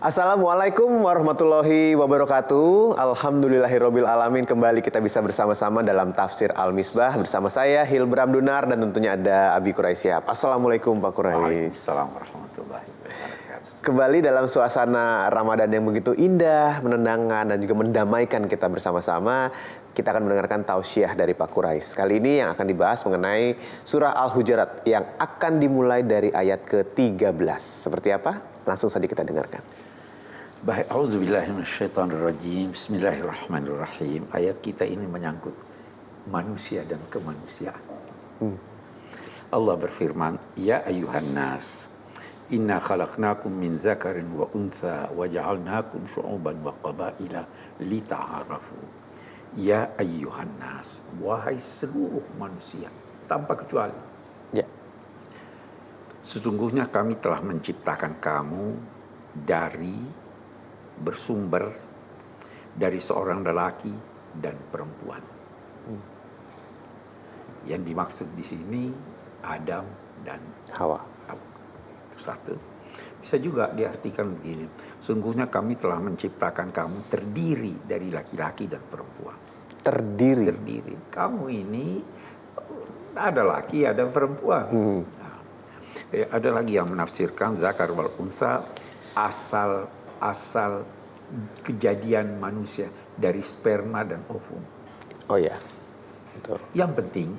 Assalamualaikum warahmatullahi wabarakatuh. Alhamdulillahirabbil alamin. Kembali kita bisa bersama-sama dalam Tafsir Al-Misbah bersama saya Hilbram Dunar dan tentunya ada Abi Quraisyihab. Assalamualaikum Pak Quraish. Waalaikumsalam warahmatullahi wabarakatuh. Kembali dalam suasana Ramadan yang begitu indah, menenangkan dan juga mendamaikan kita bersama-sama. Kita akan mendengarkan tausiah dari Pak Quraish. Kali ini yang akan dibahas mengenai surah Al-Hujurat yang akan dimulai dari ayat ke-13. Seperti apa? Langsung saja kita dengarkan. Baik, auzubillahi minasyaitonirrajim. Bismillahirrahmanirrahim. Ayat kita ini menyangkut manusia dan kemanusiaan. Allah berfirman, "Ya ayyuhan nas, inna khalaqnakum min dzakarin wa untha wa ja'alnakum syu'uban wa qabaila lita'arafu." Ya ayyuhan nas, wahai seluruh manusia tanpa kecuali. Ya. Sesungguhnya kami telah menciptakan kamu dari bersumber dari seorang lelaki dan perempuan. Yang dimaksud di sini Adam dan Hawa. Itu satu. Bisa juga diartikan begini. Sungguhnya kami telah menciptakan kamu terdiri dari laki-laki dan perempuan. Terdiri. Kamu ini ada laki, ada perempuan. Nah, ada lagi yang menafsirkan zakar wal unsa asal kejadian manusia dari sperma dan ovum. Oh ya, betul. Yang penting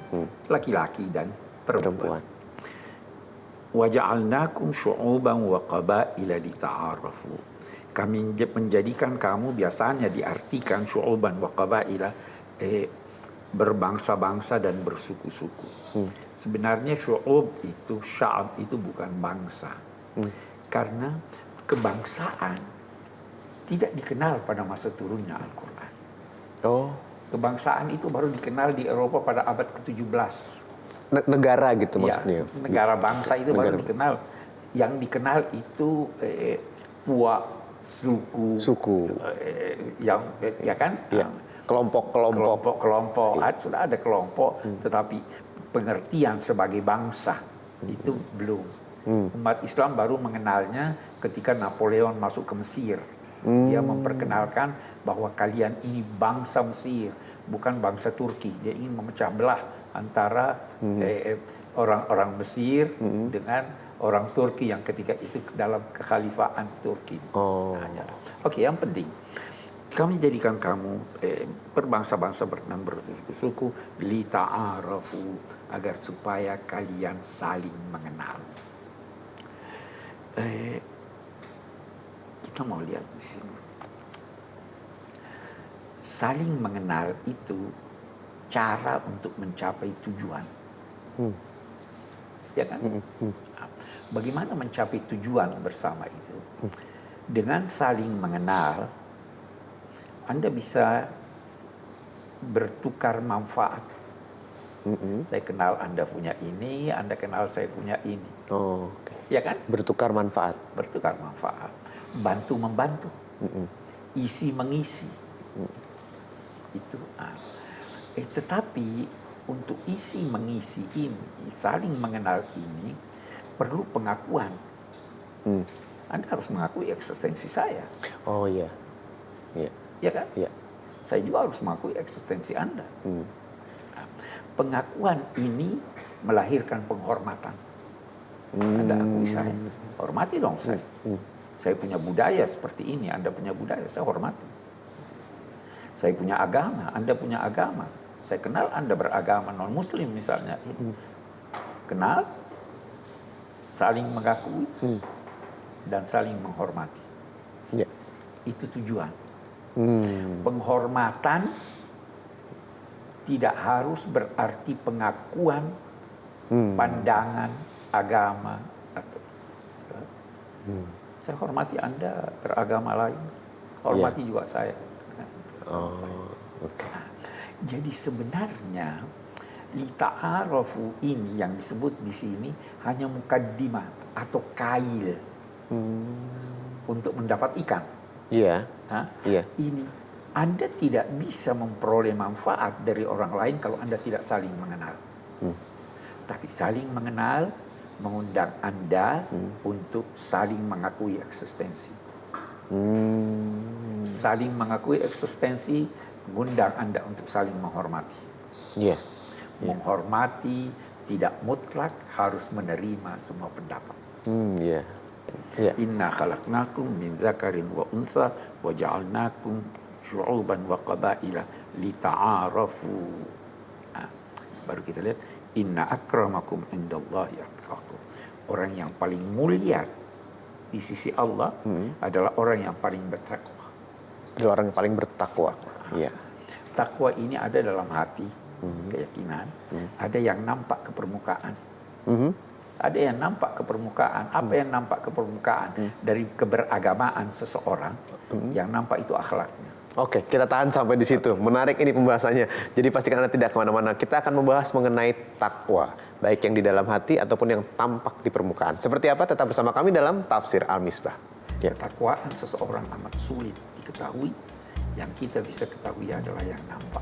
laki-laki dan perempuan. Wa ja'alnakum syu'uban wa qabaila lita'arafu. Kami menjadikan kamu, biasanya diartikan syu'uban wa qabaila, berbangsa-bangsa dan bersuku-suku. Sebenarnya syu'ub itu, sya'ab itu bukan bangsa. Karena kebangsaan tidak dikenal pada masa turunnya Al-Quran. Oh. Kebangsaan itu baru dikenal di Eropa pada abad ke-17. Negara gitu maksudnya? Ya, negara bangsa itu baru dikenal. Yang dikenal itu puak, suku. Yang ya kan? Ya. Kelompok. Sudah ada kelompok, tetapi pengertian sebagai bangsa itu belum. Umat Islam baru mengenalnya ketika Napoleon masuk ke Mesir. Dia memperkenalkan bahwa kalian ini bangsa Mesir, bukan bangsa Turki. Dia ingin memecah belah antara orang-orang Mesir dengan orang Turki yang ketika itu dalam kekhalifahan Turki. Oke, yang penting kami jadikan kamu berbangsa-bangsa dan bersuku lita'arafu, agar supaya kalian saling mengenal. Kita mau lihat di sini. Saling mengenal itu cara untuk mencapai tujuan. Ya kan? Bagaimana mencapai tujuan bersama itu? Dengan saling mengenal, Anda bisa bertukar manfaat. Saya kenal Anda punya ini, Anda kenal saya punya ini. Oh, okay. Ya kan? Bertukar manfaat. Bantu membantu, isi mengisi. Itu. Tetapi untuk isi mengisi ini, saling mengenal ini perlu pengakuan. Anda harus mengakui eksistensi saya. Oh iya. Ya kan? Iya. Saya juga harus mengakui eksistensi Anda. Pengakuan ini melahirkan penghormatan. Anda akui saya, hormati dong saya. Saya punya budaya seperti ini, Anda punya budaya, saya hormati. Saya punya agama, Anda punya agama. Saya kenal Anda beragama non-Muslim misalnya. Kenal, saling mengakui, dan saling menghormati. Ya. Itu tujuan. Penghormatan tidak harus berarti pengakuan, pandangan, agama. Saya hormati Anda beragama lain, hormati juga saya. Okay. Jadi sebenarnya lita'arafu ini yang disebut di sini hanya mukaddimah atau kail untuk mendapat ikan. Iya. Ini Anda tidak bisa memperoleh manfaat dari orang lain kalau Anda tidak saling mengenal. Tapi saling mengenal mengundang Anda untuk saling mengakui eksistensi. Saling mengakui eksistensi mengundang Anda untuk saling menghormati. Iya. Menghormati tidak mutlak harus menerima semua pendapat. Iya. Iya. Inna khalaqnakum min dzakarin wa unsa wa ja'alnakum syu'uban wa qabaila lita'arafu. Baru kita lihat inna akramakum indallahi atqakum. Orang yang paling mulia di sisi Allah adalah orang yang paling bertakwa. Adalah orang yang paling bertakwa. Iya. Takwa ini ada dalam hati, keyakinan. Ada yang nampak ke permukaan. Ada yang nampak ke permukaan. Apa yang nampak ke permukaan dari keberagamaan seseorang? Yang nampak itu akhlaknya. Oke, kita tahan sampai di situ. Menarik ini pembahasannya. Jadi pastikan Anda tidak kemana-mana. Kita akan membahas mengenai takwa, baik yang di dalam hati ataupun yang tampak di permukaan. Seperti apa? Tetap bersama kami dalam Tafsir Al-Misbah. Ya. Ketakwaan seseorang amat sulit diketahui. Yang kita bisa ketahui adalah yang nampak.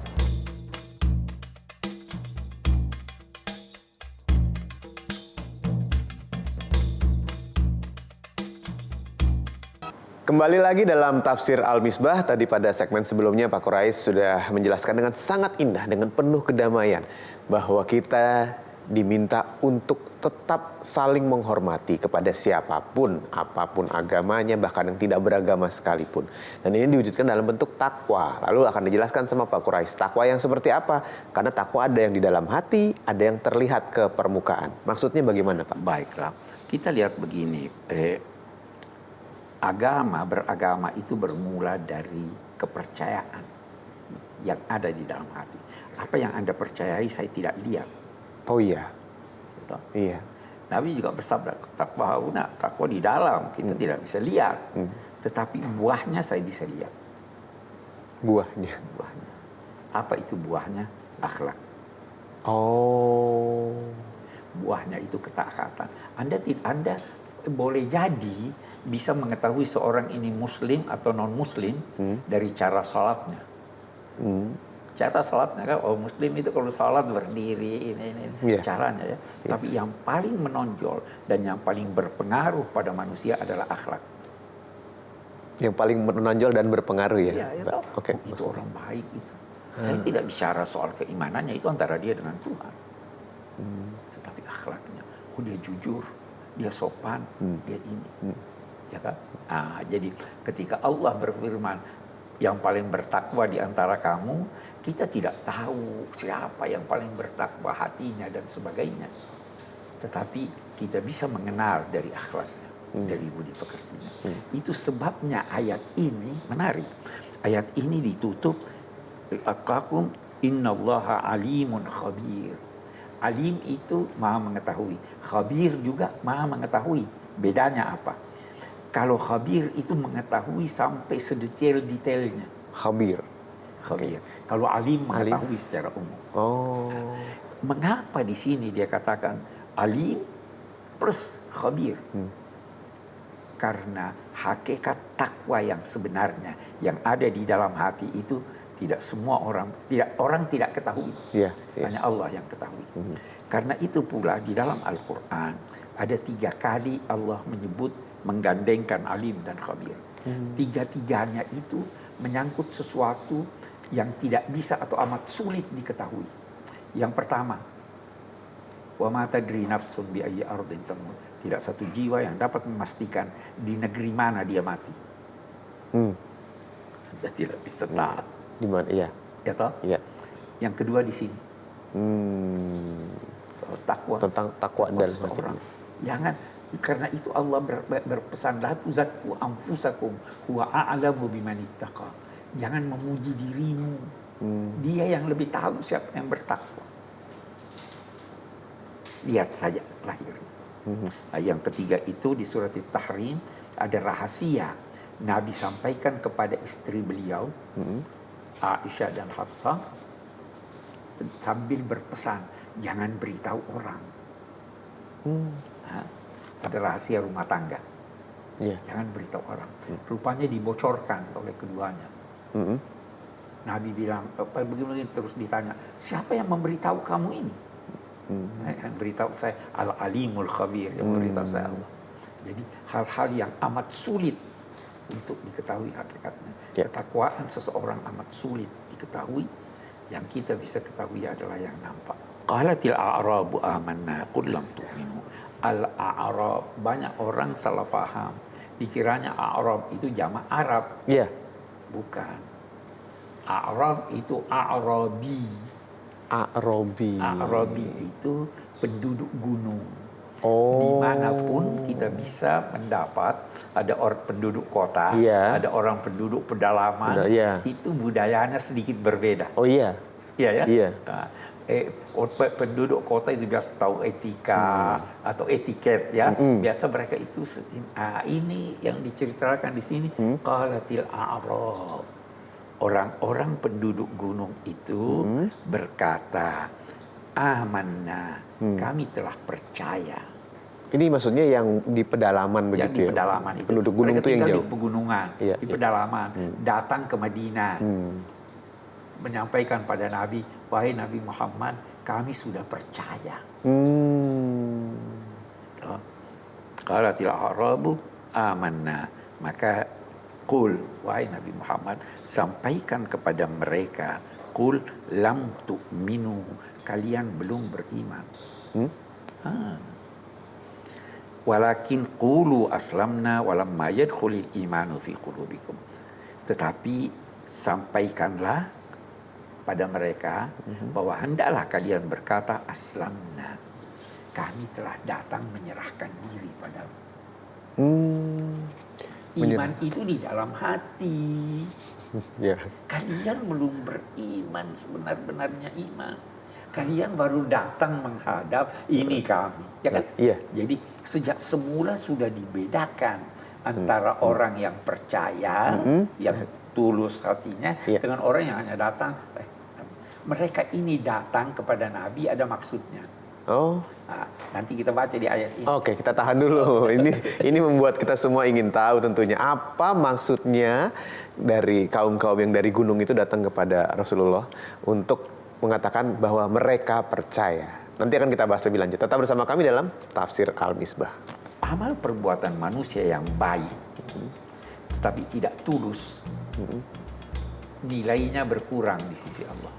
Kembali lagi dalam Tafsir Al-Misbah. Tadi pada segmen sebelumnya Pak Quraish sudah menjelaskan dengan sangat indah, dengan penuh kedamaian, bahwa kita diminta untuk tetap saling menghormati kepada siapapun, apapun agamanya, bahkan yang tidak beragama sekalipun. Dan ini diwujudkan dalam bentuk takwa. Lalu akan dijelaskan sama Pak Quraish, takwa yang seperti apa? Karena takwa ada yang di dalam hati, ada yang terlihat ke permukaan. Maksudnya bagaimana, Pak? Baiklah, kita lihat begini. Beragama itu bermula dari kepercayaan yang ada di dalam hati. Apa yang Anda percayai saya tidak lihat. Oh iya. Betul? Iya. Nabi juga bersabda, takwa di dalam, kita tidak bisa lihat. Tetapi buahnya saya bisa lihat. Buahnya. Buahnya. Apa itu buahnya? Akhlak. Oh. Buahnya itu ketaatan. Anda boleh jadi bisa mengetahui seorang ini muslim atau non muslim dari cara salatnya. Cara salatnya kan, muslim itu kalau salat berdiri ini caranya ya. Tapi yang paling menonjol dan yang paling berpengaruh pada manusia adalah akhlak. Yang paling menonjol dan berpengaruh ya. Iya, Oke. Itu orang baik itu. Saya tidak bicara soal keimanannya, itu antara dia dengan Tuhan. Tetapi akhlaknya, dia jujur, dia sopan, dia ini. Ya kan? Jadi ketika Allah berfirman yang paling bertakwa di antara kamu, kita tidak tahu siapa yang paling bertakwa hatinya dan sebagainya. Tetapi kita bisa mengenal dari akhlaknya, dari budi pekertinya. Itu sebabnya ayat ini menarik. Ayat ini ditutup atqakum innallaha alimun khabir. Alim itu maha mengetahui, khabir juga maha mengetahui. Bedanya apa? Kalau khabir itu mengetahui sampai sedetail-detailnya. Khabir. Khabir. Kalau alim mengetahui secara umum. Oh. Mengapa di sini dia katakan alim plus khabir? Karena hakikat takwa yang sebenarnya yang ada di dalam hati itu tidak semua orang tidak ketahui. Hanya Allah yang ketahui. Karena itu pula di dalam Al-Quran ada 3 kali Allah menggandengkan alim dan khabir. Tiga-tiganya itu menyangkut sesuatu yang tidak bisa atau amat sulit diketahui. Yang pertama, wa ma tadri nafsun bi ayyi ardin tamut. Tidak satu jiwa yang dapat memastikan di negeri mana dia mati. Anda tidak bisa tahu. Di mana? Iya. Ya toh? Iya. Yang kedua di sini. Soal takwa. Tentang takwa dan seseorang. Jangan, karena itu Allah berpesan la tuzakku anfusakum huwa a'lamu biman ittaqa. Jangan memuji dirimu. Dia yang lebih tahu siapa yang bertakwa. Lihat saja lahirnya. Yang ketiga itu di surat At-Tahrim ada rahasia Nabi sampaikan kepada istri beliau Aisyah dan Hafsah sambil berpesan jangan beritahu orang. Ada rahasia rumah tangga. Jangan beritahu orang. Rupanya dibocorkan oleh keduanya. Nabi bilang, bagaimana terus ditanya, siapa yang memberitahu kamu ini? Yang beritahu saya Al-Alimul Khabir, yang memberitahu saya Allah. Jadi hal-hal yang amat sulit untuk diketahui hakikatnya. Ya. Ketakwaan seseorang amat sulit diketahui. Yang kita bisa ketahui adalah yang nampak. Qalatil a'rabu amanna qul lam tu'minu. Al-a'rab, banyak orang salah faham. Dikiranya a'rab itu jamak Arab. Iya. Bukan. A'rab itu a'rabi. A'rabi. A'rabi itu penduduk gunung. Oh. Dimanapun kita bisa mendapat ada orang penduduk kota, Iya. ada orang penduduk pedalaman, Iya. itu budayanya sedikit berbeda. Oh iya. Iya ya. Iya. Nah, penduduk kota itu biasa tahu etika atau etiket ya. Biasa mereka itu ini yang diceritakan di sini. Qalatil a'rab. Orang-orang penduduk gunung itu berkata, amanna, kami telah percaya. Ini maksudnya yang di pedalaman Yang begitu di ya? pedalaman itu. Penduduk gunung Mereka itu yang tinggal jauh. di pegunungan, Iya, di iya. pedalaman, datang ke Madinah, menyampaikan pada Nabi, wahai Nabi Muhammad, kami sudah percaya. Qalatil a'rabu amanna, maka qul, wahai Nabi Muhammad, sampaikan kepada mereka, qul lam tu'minu, kalian belum beriman. Walakin qulu aslamna walamma yadkhulil imanu fi qulubikum. Tetapi sampaikanlah pada mereka bahwa hendaklah kalian berkata aslamna. Kami telah datang menyerahkan diri padamu. Iman itu di dalam hati. Ya. Kalian belum beriman sebenar-benarnya iman. Kalian baru datang menghadap ini kami, ya kan? Iya. Jadi sejak semula sudah dibedakan antara orang yang percaya, yang tulus hatinya, Iya. dengan orang yang hanya datang. Mereka ini datang kepada Nabi ada maksudnya. Oh. Nah, nanti kita baca di ayat ini. Oke, kita tahan dulu. Ini membuat kita semua ingin tahu tentunya apa maksudnya dari kaum-kaum yang dari gunung itu datang kepada Rasulullah untuk mengatakan bahwa mereka percaya. Nanti akan kita bahas lebih lanjut. Tetap bersama kami dalam Tafsir Al-Misbah. Amal perbuatan manusia yang baik, tetapi tidak tulus, nilainya berkurang di sisi Allah.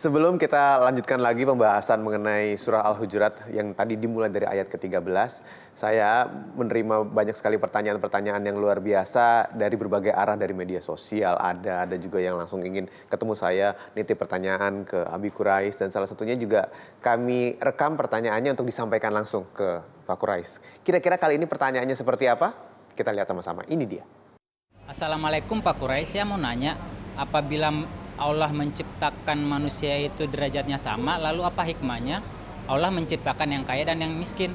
Sebelum kita lanjutkan lagi pembahasan mengenai surah Al-Hujurat yang tadi dimulai dari ayat ke-13, saya menerima banyak sekali pertanyaan-pertanyaan yang luar biasa dari berbagai arah, dari media sosial ada juga yang langsung ingin ketemu saya, nitip pertanyaan ke Abi Quraish, dan salah satunya juga kami rekam pertanyaannya untuk disampaikan langsung ke Pak Quraish. Kira-kira kali ini pertanyaannya seperti apa? Kita lihat sama-sama, ini dia. Assalamualaikum Pak Quraish, saya mau nanya, apabila Allah menciptakan manusia itu derajatnya sama, lalu apa hikmahnya Allah menciptakan yang kaya dan yang miskin?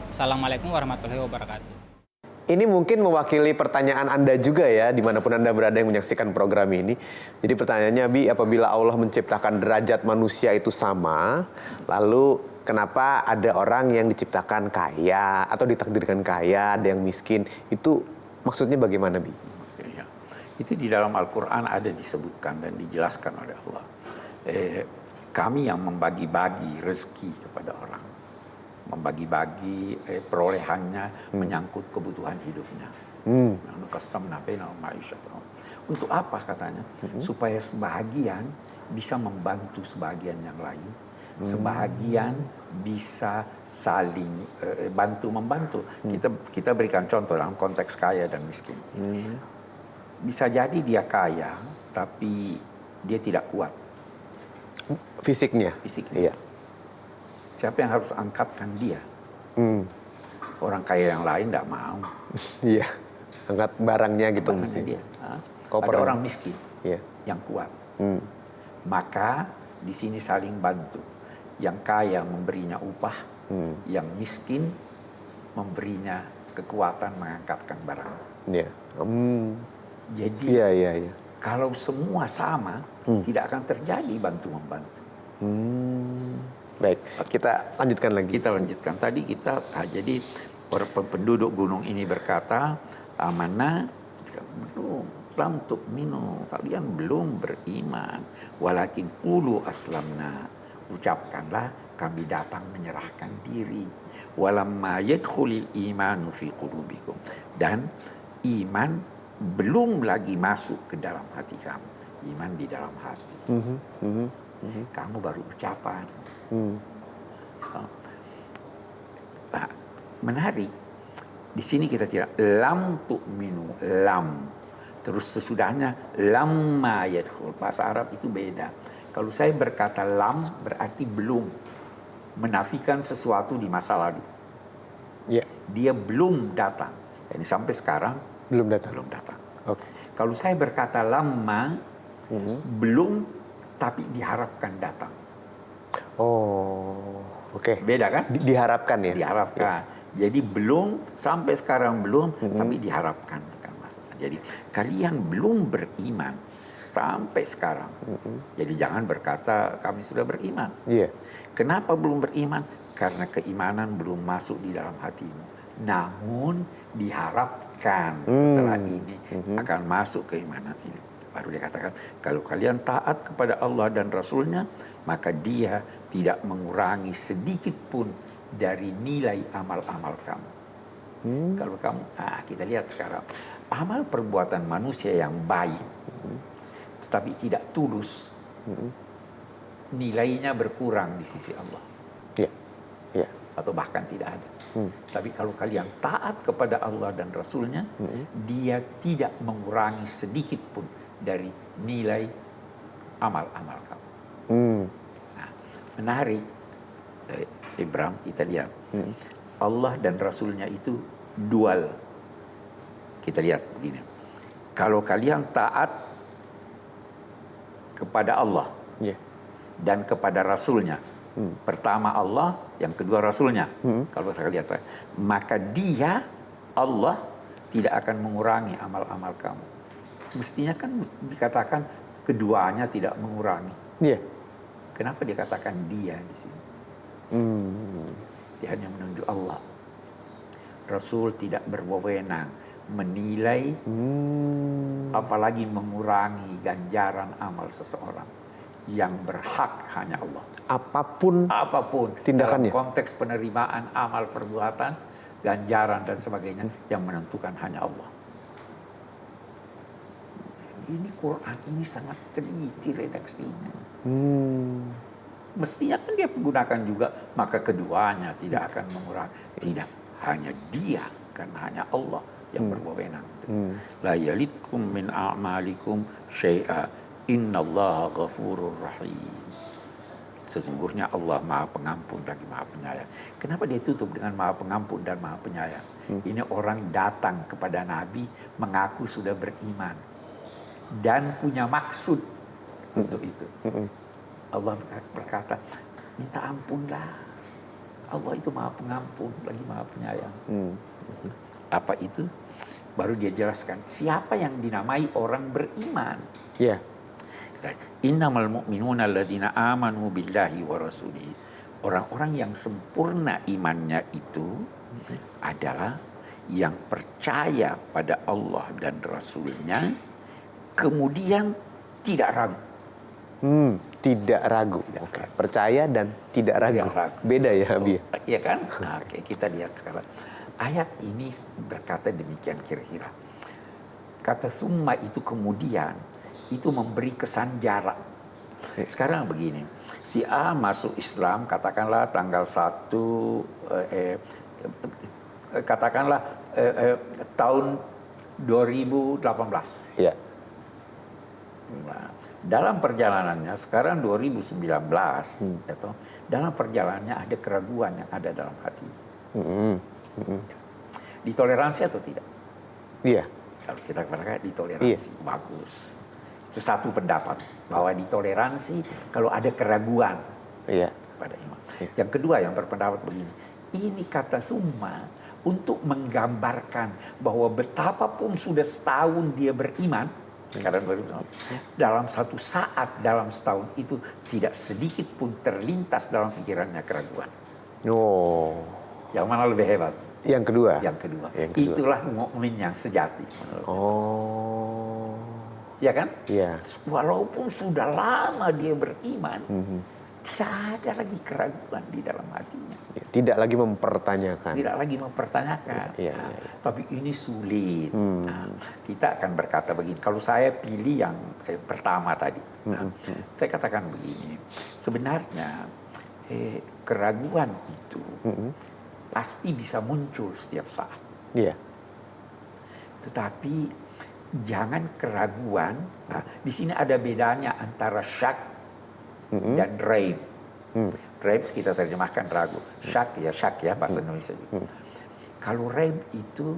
Assalamualaikum warahmatullahi wabarakatuh. Ini mungkin mewakili pertanyaan Anda juga ya, dimanapun Anda berada yang menyaksikan program ini. Jadi pertanyaannya, Bi, apabila Allah menciptakan derajat manusia itu sama, lalu kenapa ada orang yang diciptakan kaya atau ditakdirkan kaya, ada yang miskin? Itu maksudnya bagaimana, Bi? Itu di dalam Al-Quran ada disebutkan dan dijelaskan oleh Allah. Kami yang membagi-bagi rezeki kepada orang. Membagi-bagi perolehannya menyangkut kebutuhan hidupnya. Untuk apa katanya? Supaya sebahagian bisa membantu sebahagian yang lain. Sebahagian bisa saling bantu-membantu. Kita berikan contoh dalam konteks kaya dan miskin. Bisa jadi dia kaya, tapi dia tidak kuat. Fisiknya? Fisiknya. Iya. Siapa yang harus angkatkan dia? Orang kaya yang lain tidak mau. Iya. Angkat barangnya gitu. Barangnya dia. Koper. Ada orang miskin Iya. yang kuat. Maka di sini saling bantu. Yang kaya memberinya upah, yang miskin memberinya kekuatan mengangkatkan barang. Iya. Jadi Iya. kalau semua sama, tidak akan terjadi bantu-membantu. Baik, kita lanjutkan lagi. Kita lanjutkan. Tadi jadi penduduk gunung ini berkata, amanah, belum. lam tu'minu, kalian belum beriman, walakin qulu aslamna, ucapkanlah kami datang menyerahkan diri, walamma yadkhulil imanu fi qulubikum, dan iman belum lagi masuk ke dalam hati kamu. Iman di dalam hati. Kamu baru ucapan. Nah, menarik. Di sini kita tidak lam tu'minu, lam. Terus sesudahnya lamma yadkhul. Bahasa Arab itu beda. Kalau saya berkata lam berarti belum, menafikan sesuatu di masa lalu. Ya. Dia belum datang. Ini sampai sekarang Belum datang. belum datang. Oke. Kalau saya berkata lama, belum tapi diharapkan datang. Oh, oke. Beda kan? Diharapkan ya? Diharapkan. Jadi belum, sampai sekarang belum, tapi diharapkan akan masuk. Jadi kalian belum beriman sampai sekarang. Jadi jangan berkata kami sudah beriman. Iya. Kenapa belum beriman? Karena keimanan belum masuk di dalam hatimu. Namun diharapkan setelah ini akan masuk keimanan ini. Baru dia katakan, kalau kalian taat kepada Allah dan Rasulnya, maka dia tidak mengurangi sedikit pun dari nilai amal-amal kamu. Kalau kamu, kita lihat sekarang, amal perbuatan manusia yang baik, tetapi tidak tulus, nilainya berkurang di sisi Allah. Iya. Iya. Atau bahkan tidak ada. Tapi kalau kalian taat kepada Allah dan Rasulnya, dia tidak mengurangi sedikit pun dari nilai amal-amal kamu. Nah, menarik, Ibrahim, kita lihat Allah dan Rasulnya itu dual. Kita lihat begini, kalau kalian taat kepada Allah dan kepada Rasulnya, pertama Allah, yang kedua Rasulnya, kalau kita lihat, maka dia, Allah, tidak akan mengurangi amal-amal kamu. Mestinya kan dikatakan keduanya tidak mengurangi. Iya. Kenapa dikatakan dia di sini? Dia hanya menunjuk Allah. Rasul tidak berwenang menilai, apalagi mengurangi ganjaran amal seseorang. Yang berhak hanya Allah. Apapun tindakannya. Dalam konteks penerimaan amal perbuatan, ganjaran dan sebagainya, yang menentukan hanya Allah. Ini Quran ini sangat teliti redaksinya. Mestinya kan dia menggunakan juga, maka keduanya tidak akan mengurangi. Tidak, hanya dia, karena hanya Allah yang berwenang. La yalitkum min a'malikum syai'a innallaha ghafurur rahim. Sesungguhnya Allah Maha Pengampun lagi Maha Penyayang. Kenapa dia tutup dengan Maha Pengampun dan Maha Penyayang? Ini orang datang kepada Nabi mengaku sudah beriman dan punya maksud untuk itu. Allah berkata, minta ampunlah. Allah itu Maha Pengampun lagi Maha Penyayang. Apa itu? Baru dia jelaskan siapa yang dinamai orang beriman. Iya. Innamal mu'minuna alladzina amanu billahi wa rasulihi. Orang-orang yang sempurna imannya itu adalah yang percaya pada Allah dan Rasulnya, kemudian tidak ragu. Tidak ragu. Oke. Percaya dan tidak ragu. Beda ya, Abi? Iya kan? Nah, oke, kita lihat sekarang. Ayat ini berkata demikian kira-kira. Kata summa itu kemudian, itu memberi kesan jarak. Sekarang begini, si A masuk Islam katakanlah tanggal 1 katakanlah tahun 2018. Iya. Nah, dalam perjalanannya sekarang 2019, dalam perjalanannya ada keraguan yang ada dalam hati. Ditoleransi atau tidak? Iya. Kalau kita katakan ditoleransi, bagus. Itu satu pendapat bahwa ditoleransi kalau ada keraguan pada iman. Yang kedua yang berpendapat begini, ini kata summa untuk menggambarkan bahwa betapapun sudah setahun dia beriman, sekarang 2019, dalam satu saat dalam setahun itu tidak sedikit pun terlintas dalam pikirannya keraguan. Oh. Yang mana lebih hebat? Yang kedua. Yang kedua. Itulah mukmin yang sejati. Oh. ya kan? Iya. Walaupun sudah lama dia beriman, tidak ada lagi keraguan di dalam hatinya. Ya, tidak lagi mempertanyakan. Tidak lagi mempertanyakan. Iya, Nah, iya. tapi ini sulit. Nah, kita akan berkata begini. Kalau saya pilih yang pertama tadi, saya katakan begini. Sebenarnya keraguan itu pasti bisa muncul setiap saat. Iya. Tetapi jangan keraguan. Nah, di sini ada bedanya antara syak dan raib. Raib kita terjemahkan ragu. Syak ya bahasa Indonesia. Kalau raib itu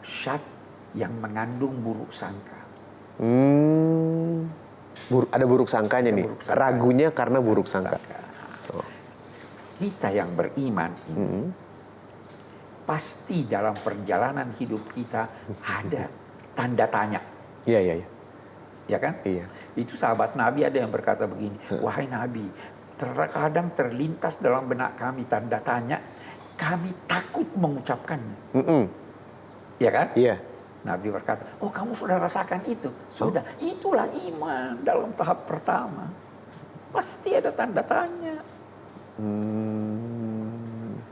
syak yang mengandung buruk sangka. Ada buruk sangkanya nih. buruk sangka. Ragunya karena buruk sangka. Kita yang beriman ini pasti dalam perjalanan hidup kita ada tanda tanya. Iya, iya, iya. Ya kan? Iya. Itu sahabat Nabi ada yang berkata begini, wahai Nabi, terkadang terlintas dalam benak kami tanda tanya, kami takut mengucapkannya. Ya kan? Iya. Nabi berkata, oh kamu sudah rasakan itu? Sudah, itulah iman dalam tahap pertama. Pasti ada tanda tanya.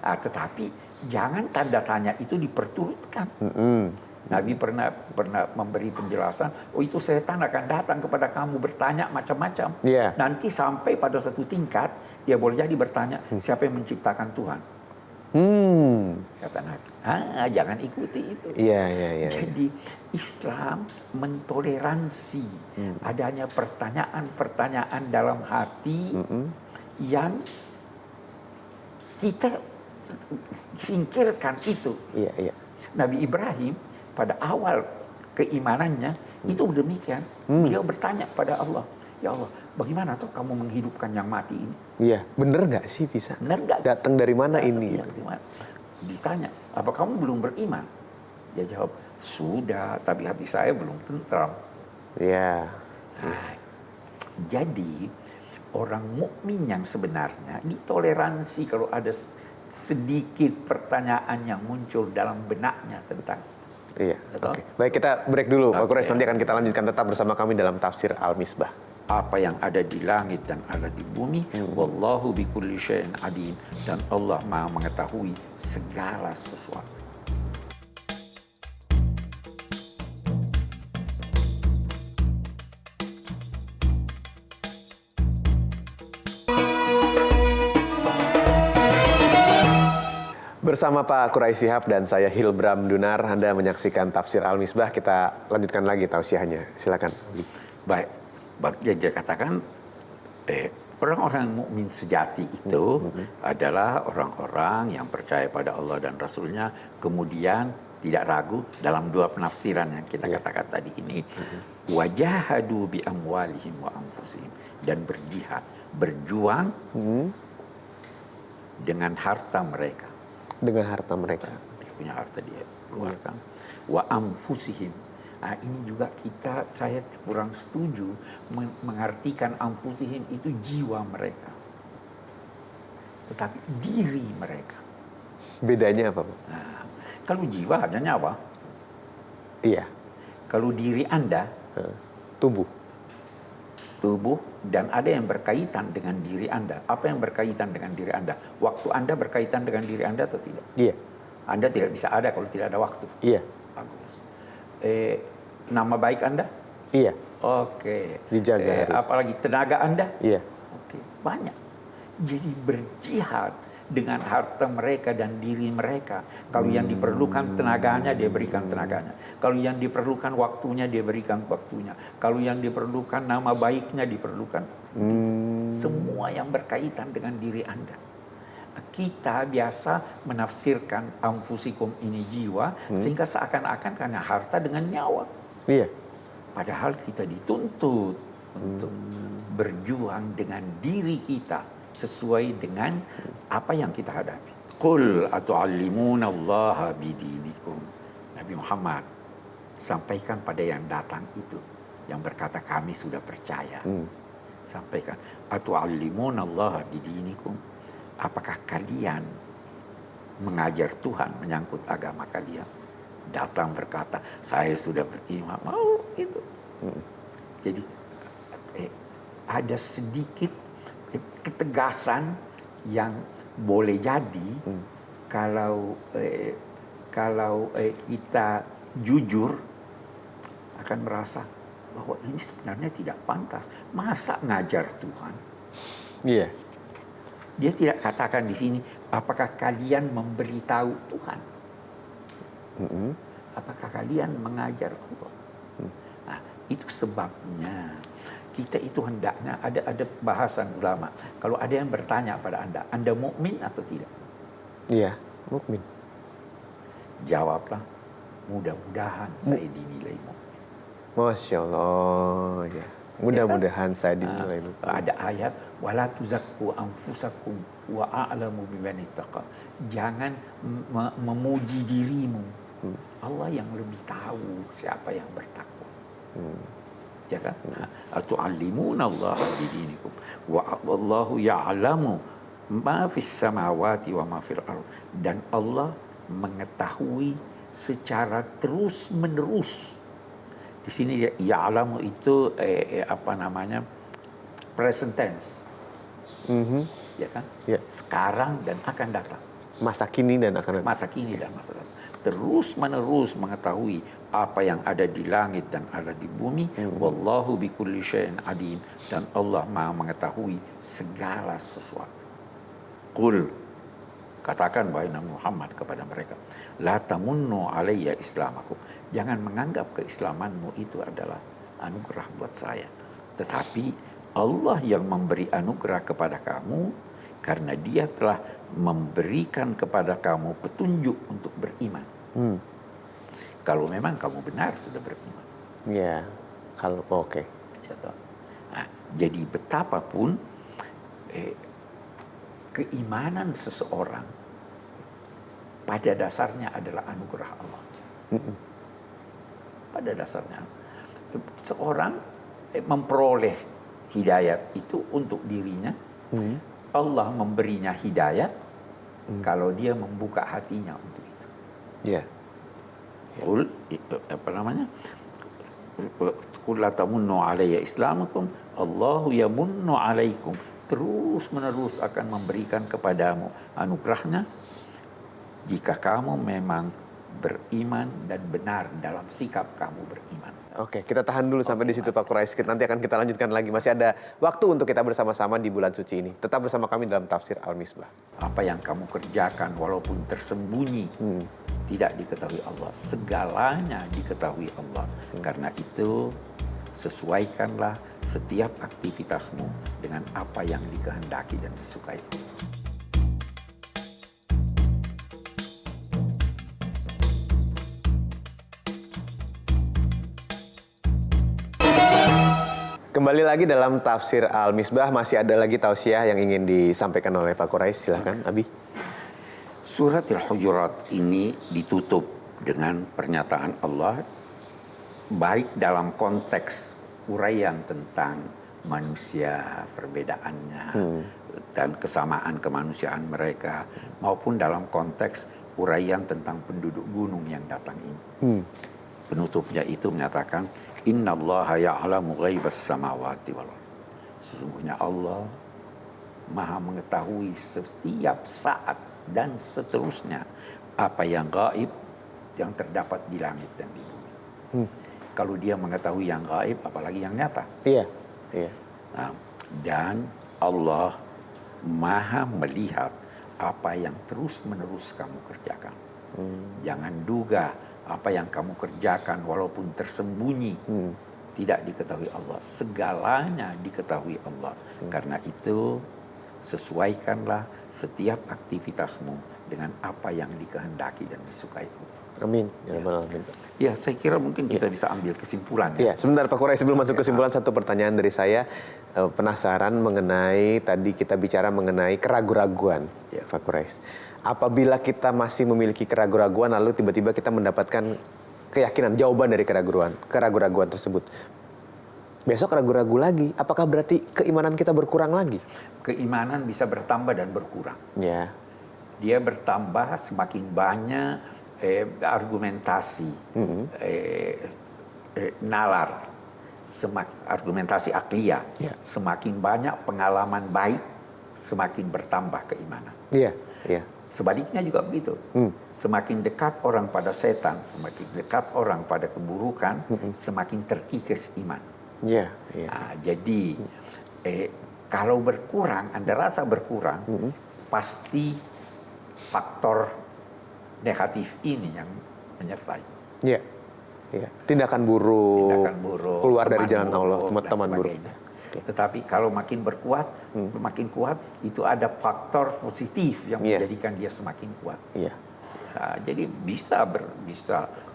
Tetapi jangan tanda tanya itu diperturutkan. Nabi pernah memberi penjelasan, oh itu setan akan datang kepada kamu bertanya macam-macam. Iya. Nanti sampai pada satu tingkat, dia boleh jadi bertanya, siapa yang menciptakan Tuhan? Kata Nabi, jangan ikuti itu. Iya, iya, iya. Jadi Islam mentoleransi adanya pertanyaan-pertanyaan dalam hati yang kita singkirkan itu. Iya, iya. Nabi Ibrahim pada awal keimanannya itu demikian. Dia bertanya pada Allah, ya Allah, bagaimana tuh kamu menghidupkan yang mati ini? Iya, bener nggak sih bisa? Benar nggak? Datang dari mana ini? Iya, ditanya, apa kamu belum beriman? Dia jawab, sudah, tapi hati saya belum tentram. Iya. Nah, jadi orang mukmin yang sebenarnya ditoleransi kalau ada sedikit pertanyaan yang muncul dalam benaknya tentang. Iya. Betul? Oke. Baik, kita break dulu, Pak Quraisy. Oke. Nanti akan kita lanjutkan tetap bersama kami dalam Tafsir Al-Misbah. Apa yang ada di langit dan ada di bumi, wallahu bikulli syai'in alim, dan Allah Maha mengetahui segala sesuatu. Bersama Pak Quraisy Shihab dan saya Hilbram Dunar, Anda menyaksikan Tafsir Al-Misbah. Kita lanjutkan lagi tausiahnya. Silakan. Baik, dia katakan orang-orang mukmin sejati itu adalah orang-orang yang percaya pada Allah dan Rasulnya, kemudian tidak ragu dalam dua penafsiran yang kita katakan tadi ini. Wajahadu bi amwalihim wa anfusihim, dan berjihad, berjuang dengan harta mereka. Dengan harta mereka. Dia punya harta dia keluarkan. Wa anfusihim. Nah, ini juga saya kurang setuju mengartikan anfusihim itu jiwa mereka. Tetapi diri mereka. Bedanya apa, Pak? Nah, kalau jiwa hanya nyawa. Iya. Kalau diri Anda, Tubuh. dan ada yang berkaitan dengan diri Anda. Apa yang berkaitan dengan diri Anda? Waktu Anda berkaitan dengan diri Anda atau tidak? Iya. Anda tidak bisa ada kalau tidak ada waktu. Iya. Bagus. Nama baik Anda? Iya. Oke. Dijaga harus. Apalagi tenaga Anda? Iya. Oke. Banyak. Jadi berjihad dengan harta mereka dan diri mereka. Kalau yang diperlukan tenaganya, dia berikan tenaganya. Kalau yang diperlukan waktunya, dia berikan waktunya. Kalau yang diperlukan nama baiknya, diperlukan. Semua yang berkaitan dengan diri Anda. Kita biasa menafsirkan anfusikum ini jiwa, sehingga seakan-akan karena harta dengan nyawa. Iya. Padahal kita dituntut untuk berjuang dengan diri kita sesuai dengan apa yang kita hadapi. Qul atu'allimuna Allah bidinikum. Nabi Muhammad sampaikan pada yang datang itu, yang berkata kami sudah percaya. Sampaikan, atu'allimuna Allah bidinikum. Apakah kalian mengajar Tuhan menyangkut agama kalian? Datang berkata, saya sudah beriman. Mau itu. Jadi ada sedikit ketegasan yang boleh jadi kalau kita jujur akan merasa bahwa ini sebenarnya tidak pantas. Masa ngajar Tuhan? Iya. Dia tidak katakan di sini, apakah kalian memberitahu Tuhan? Apakah kalian mengajar Allah? Nah, itu sebabnya kita itu hendaknya ada bahasan ulama. Kalau ada yang bertanya pada Anda mukmin atau tidak? Iya, mukmin. Jawablah, mudah-mudahan saya dinilai mukmin. Masya Allah, ya. Mudah-mudahan saya dinilai mukmin. Ada ayat, wala tuzakku anfusakum wa a'lamu biman ittaqa. Jangan memuji dirimu. Allah yang lebih tahu siapa yang bertakwa. Ya kan? Atu'allimuna Allah bidinikum wa Allahu ya'lamu ma fis samawati wa ma fil ard. Dan Allah mengetahui secara terus-menerus. Di sini ya'lamu itu present tense. Ya kan? Ya. Sekarang dan akan datang. Masa kini dan akan datang. Masa kini dan masa depan. Terus menerus mengetahui apa yang ada di langit dan ada di bumi. Wallahu bikulli syai'in alim. Dan Allah Maha mengetahui segala sesuatu. Qul, katakan wahai Nabi Muhammad kepada mereka, la tamunnu alayya islamakum. Jangan menganggap keislamanmu itu adalah anugerah buat saya. Tetapi Allah yang memberi anugerah kepada kamu karena Dia telah memberikan kepada kamu petunjuk untuk beriman. Kalau memang kamu benar sudah beriman. Iya, kalau oke. Nah, jadi betapapun keimanan seseorang pada dasarnya adalah anugerah Allah. Pada dasarnya seorang memperoleh hidayat itu untuk dirinya. Allah memberinya hidayat kalau dia membuka hatinya untuk itu. Iya. Qul Qul la tamunnu alayya islamakum Allahu yamunnu alaikum. Terus menerus akan memberikan kepadamu anugerahnya jika kamu memang beriman dan benar dalam sikap kamu beriman. Oke, kita tahan dulu sampai di situ Pak Quraisy. Nanti akan kita lanjutkan lagi. Masih ada waktu untuk kita bersama-sama di bulan suci ini. Tetap bersama kami dalam Tafsir Al-Misbah. Apa yang kamu kerjakan walaupun tersembunyi tidak diketahui Allah. Segalanya diketahui Allah. Karena itu sesuaikanlah setiap aktivitasmu dengan apa yang dikehendaki dan disukai Allah. Kembali lagi dalam Tafsir Al-Misbah. Masih ada lagi tausiah yang ingin disampaikan oleh Pak Quraisy. Silahkan, Abi. Surat Al-Hujurat ini ditutup dengan pernyataan Allah, baik dalam konteks uraian tentang manusia, perbedaannya, dan kesamaan kemanusiaan mereka, maupun dalam konteks uraian tentang penduduk gunung yang datang ini. Penutupnya itu menyatakan, Innallaha ya'lamu ghaibas samawati wal ardh. Sesungguhnya Allah Maha mengetahui setiap saat dan seterusnya apa yang gaib yang terdapat di langit dan di bumi. Kalau Dia mengetahui yang gaib, apalagi yang nyata. Iya, iya. Nah, dan Allah Maha melihat apa yang terus-menerus kamu kerjakan. Jangan duga apa yang kamu kerjakan walaupun tersembunyi tidak diketahui Allah. Segalanya diketahui Allah. Karena itu sesuaikanlah setiap aktivitasmu dengan apa yang dikehendaki dan disukai Allah. Amin. Ya, amin. Ya, saya kira mungkin kita bisa ambil kesimpulan. Ya, sebentar Pak Quraisy, sebelum masuk kesimpulan, satu pertanyaan dari saya. Penasaran mengenai, tadi kita bicara mengenai keraguan-raguan, Pak Quraisy. Apabila kita masih memiliki keraguan-raguan, lalu tiba-tiba kita mendapatkan keyakinan, jawaban dari keraguan-raguan tersebut. Besok ragu-ragu lagi, apakah berarti keimanan kita berkurang lagi? Keimanan bisa bertambah dan berkurang. Ya. Dia bertambah semakin banyak argumentasi, nalar argumentasi akliyah, Ya. semakin banyak pengalaman baik, semakin bertambah keimanan. Iya, iya. Sebaliknya juga begitu. Semakin dekat orang pada setan, semakin dekat orang pada keburukan, semakin terkikis iman. Iya, iya. Nah, jadi kalau berkurang, Anda rasa berkurang, pasti faktor negatif ini yang menyertai. Iya. Iya. Tindakan buruk, Tindakan buruk, keluar dari teman jalan Allah, buruk, dan teman buruk. sebagainya. Tetapi kalau makin berkuat, makin kuat, itu ada faktor positif yang menjadikan dia semakin kuat. Iya. Nah, jadi bisa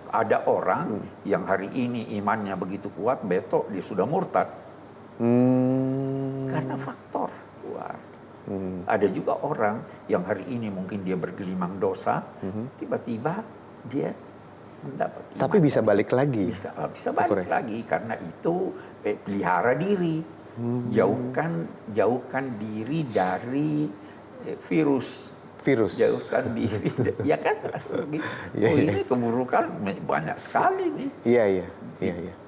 ada orang yang hari ini imannya begitu kuat, besok dia sudah murtad. Karena faktor luar. Ada juga orang yang hari ini mungkin dia bergelimang dosa, tiba-tiba dia mendapat iman. Tapi bisa balik lagi. Bisa balik lagi karena itu pelihara diri. Jauhkan diri dari virus. Jauhkan diri, ya kan? Ini keburukan banyak sekali nih. Iya.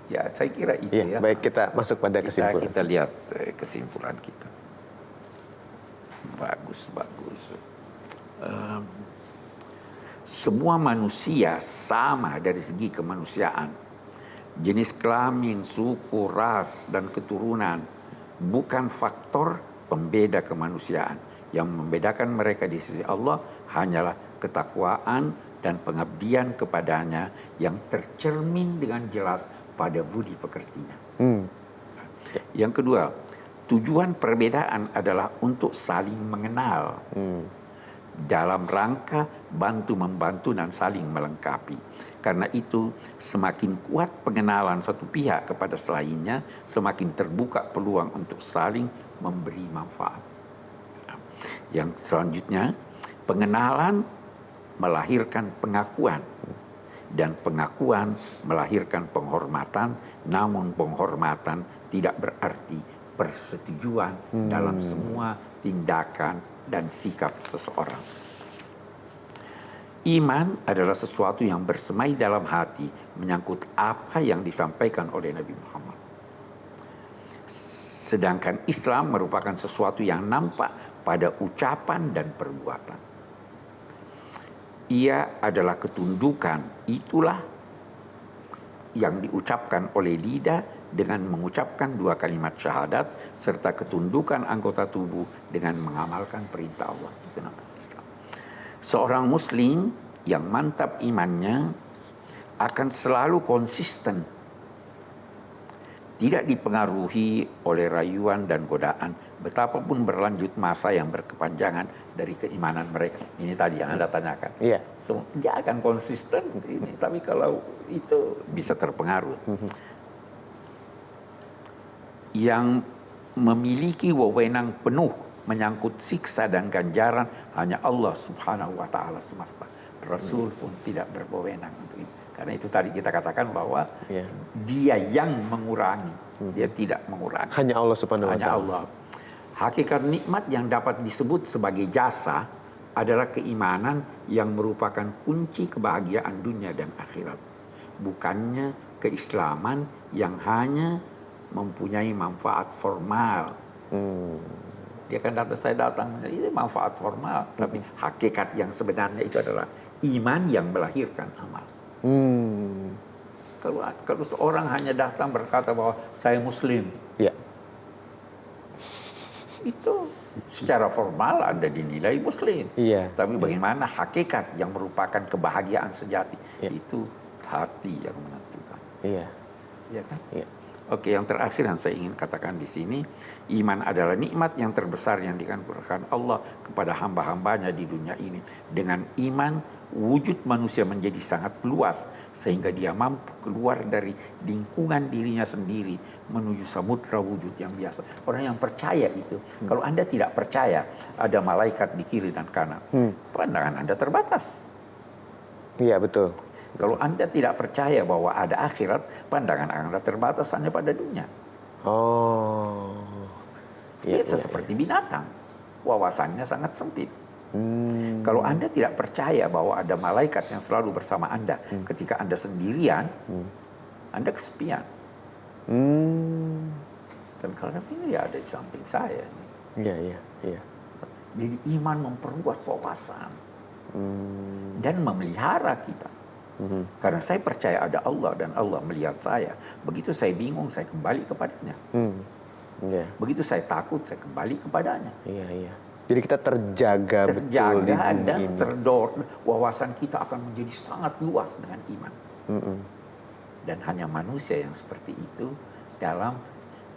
Ya, saya kira itu ya. Baik, kita masuk pada kesimpulan. Kita lihat kesimpulan kita. Bagus. Semua manusia sama dari segi kemanusiaan. Jenis kelamin, suku, ras, dan keturunan bukan faktor pembeda kemanusiaan. Yang membedakan mereka di sisi Allah hanyalah ketakwaan dan pengabdian kepadanya yang tercermin dengan jelas pada budi pekertinya. Yang kedua, tujuan perbedaan adalah untuk saling mengenal dalam rangka bantu-membantu dan saling melengkapi. Karena itu, semakin kuat pengenalan satu pihak kepada selainnya, semakin terbuka peluang untuk saling memberi manfaat. Yang selanjutnya, pengenalan melahirkan pengakuan. Dan pengakuan melahirkan penghormatan, namun penghormatan tidak berarti persetujuan dalam semua tindakan dan sikap seseorang. Iman adalah sesuatu yang bersemai dalam hati, menyangkut apa yang disampaikan oleh Nabi Muhammad. Sedangkan Islam merupakan sesuatu yang nampak pada ucapan dan perbuatan. Ia adalah ketundukan, itulah yang diucapkan oleh lidah dengan mengucapkan 2 kalimat syahadat serta ketundukan anggota tubuh dengan mengamalkan perintah Allah. Itu nama Islam. Seorang muslim yang mantap imannya akan selalu konsisten, tidak dipengaruhi oleh rayuan dan godaan betapapun berlanjut masa yang berkepanjangan dari keimanan mereka. Ini tadi yang Anda tanyakan. Iya. So, dia akan konsisten ini, tapi kalau itu bisa terpengaruh. Yang memiliki wewenang penuh menyangkut siksa dan ganjaran hanya Allah Subhanahu wa taala semesta. Rasul pun tidak berwewenang untuk itu. Karena itu tadi kita katakan bahwa dia yang mengurangi, dia tidak mengurangi. Hanya Allah Subhanahu wa taala. Hanya Allah. Hakikat nikmat yang dapat disebut sebagai jasa adalah keimanan yang merupakan kunci kebahagiaan dunia dan akhirat. Bukannya keislaman yang hanya mempunyai manfaat formal. Dia kan saya datang, ini manfaat formal. Tapi hakikat yang sebenarnya itu adalah iman yang melahirkan amal. Kalau seorang hanya datang berkata bahwa saya Muslim, itu secara formal Anda dinilai Muslim. Tapi bagaimana hakikat yang merupakan kebahagiaan sejati, itu hati yang menentukan. Iya kan? Oke, yang terakhir yang saya ingin katakan di sini, iman adalah nikmat yang terbesar yang dikabulkan Allah kepada hamba-hambanya di dunia ini. Dengan iman, wujud manusia menjadi sangat luas sehingga dia mampu keluar dari lingkungan dirinya sendiri menuju samudra wujud yang biasa. Orang yang percaya itu, kalau Anda tidak percaya ada malaikat di kiri dan kanan, pandangan Anda terbatas. Iya, betul. Kalau Anda tidak percaya bahwa ada akhirat, pandangan Anda terbatas hanya pada dunia. Itu seperti binatang, wawasannya sangat sempit. Kalau Anda tidak percaya bahwa ada malaikat yang selalu bersama Anda ketika Anda sendirian, Anda kesepian. Dan kalimat ini ada di samping saya. Iya, iya, iya. Jadi iman memperluas wawasan dan memelihara kita. Karena saya percaya ada Allah dan Allah melihat saya. Begitu saya bingung, saya kembali kepadanya. Iya, Begitu saya takut, saya kembali kepadanya. iya, iya. Jadi kita terjaga betul di Terjaga bumi dan ini. wawasan kita akan menjadi sangat luas dengan iman. Dan hanya manusia yang seperti itu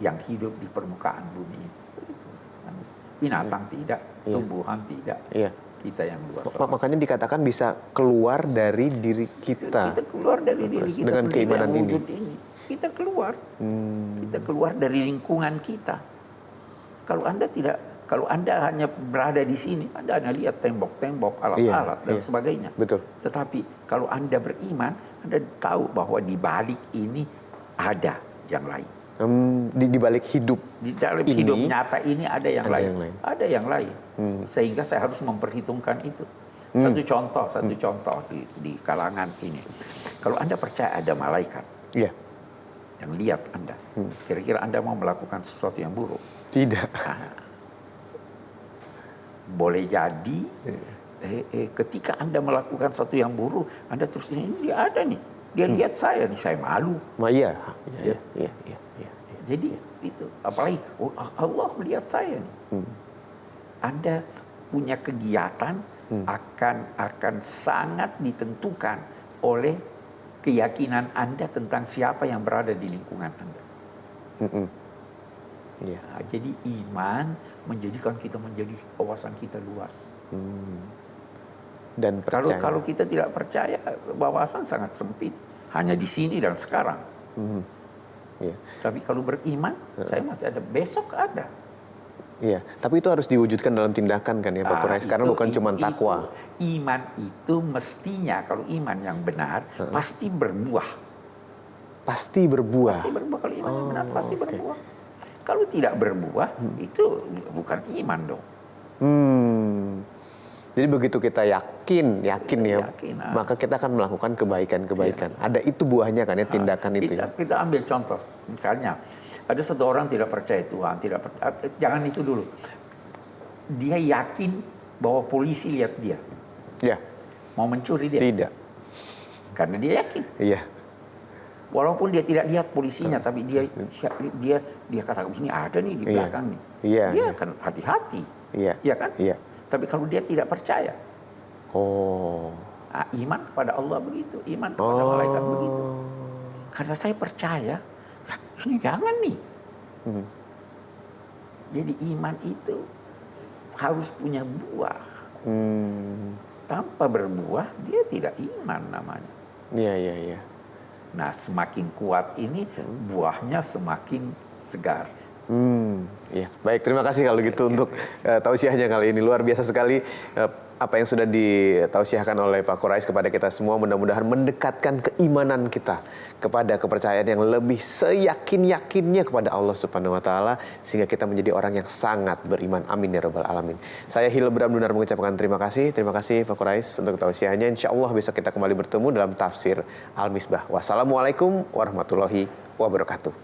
yang hidup di permukaan bumi ini. Itu, manusia. Binatang tidak, tumbuhan tidak. Iya. Kita yang luas. Makanya dikatakan bisa keluar dari diri kita. Kita keluar dari diri kita Dengan sendiri keimanan yang ini. wujud ini. Kita keluar. Kita keluar dari lingkungan kita. Kalau Anda hanya berada di sini, Anda hanya lihat tembok-tembok, alat-alat dan sebagainya. Betul. Tetapi kalau Anda beriman, Anda tahu bahwa di balik ini ada yang lain. Di balik hidup Di dalam ini, hidup nyata ini ada yang ada lain. yang lain. Ada yang lain. Sehingga saya harus memperhitungkan itu. Satu contoh di kalangan ini. Kalau Anda percaya ada malaikat Iya. yang lihat Anda, kira-kira Anda mau melakukan sesuatu yang buruk? Tidak. Boleh jadi ketika Anda melakukan sesuatu yang buruk, Anda terus ini dia ada nih, dia lihat saya nih, saya malu. Iya. Iya, iya, iya, iya. Jadi itu, apalagi Allah melihat saya nih. Anda punya kegiatan akan sangat ditentukan oleh keyakinan Anda tentang siapa yang berada di lingkungan Anda. Iya. Nah, jadi iman menjadikan kita menjadi wawasan kita luas. Dan percaya. Kalau kita tidak percaya, wawasan sangat sempit, hanya di sini dan sekarang. Iya. Tapi kalau beriman, saya masih ada, besok ada. Iya, tapi itu harus diwujudkan dalam tindakan kan ya Pak Quraish, karena bukan cuma takwa. Iman itu mestinya, kalau iman yang benar, pasti berbuah. Pasti berbuah. Pasti berbuah, kalau iman yang benar pasti berbuah. Kalau tidak berbuah, itu bukan iman dong. Jadi begitu kita yakin ya, Yakin, maka kita akan melakukan kebaikan-kebaikan. Ada itu buahnya kan ya, tindakan itu. Kita ambil contoh, misalnya ada satu orang tidak percaya Tuhan, jangan itu dulu. Dia yakin bahwa polisi lihat dia, Ya, mau mencuri dia, tidak. karena dia yakin. Iya. Walaupun dia tidak lihat polisinya, tapi dia katakan ini ada nih di belakang nih. Iya. Dia akan hati-hati, Iya. ya kan? Iya. Tapi kalau dia tidak percaya, iman kepada Allah begitu, iman kepada malaikat begitu. Karena saya percaya, ini jangan nih. Jadi iman itu harus punya buah. Tanpa berbuah, dia tidak iman namanya. Iya, iya, iya. Nah, semakin kuat ini, buahnya semakin segar. Iya, baik. Terima kasih kalau gitu untuk tausiahnya kali ini. Luar biasa sekali apa yang sudah ditausiahkan oleh Pak Quraish kepada kita semua. Mudah-mudahan mendekatkan keimanan kita kepada kepercayaan yang lebih seyakin-yakinnya kepada Allah Subhanahu wa taala, sehingga kita menjadi orang yang sangat beriman. Amin ya rabbal alamin. Saya Hilbram Dunar mengucapkan terima kasih. Terima kasih Pak Quraish untuk tausiahnya. Insyaallah besok kita kembali bertemu dalam tafsir Al-Misbah. Wassalamualaikum warahmatullahi wabarakatuh.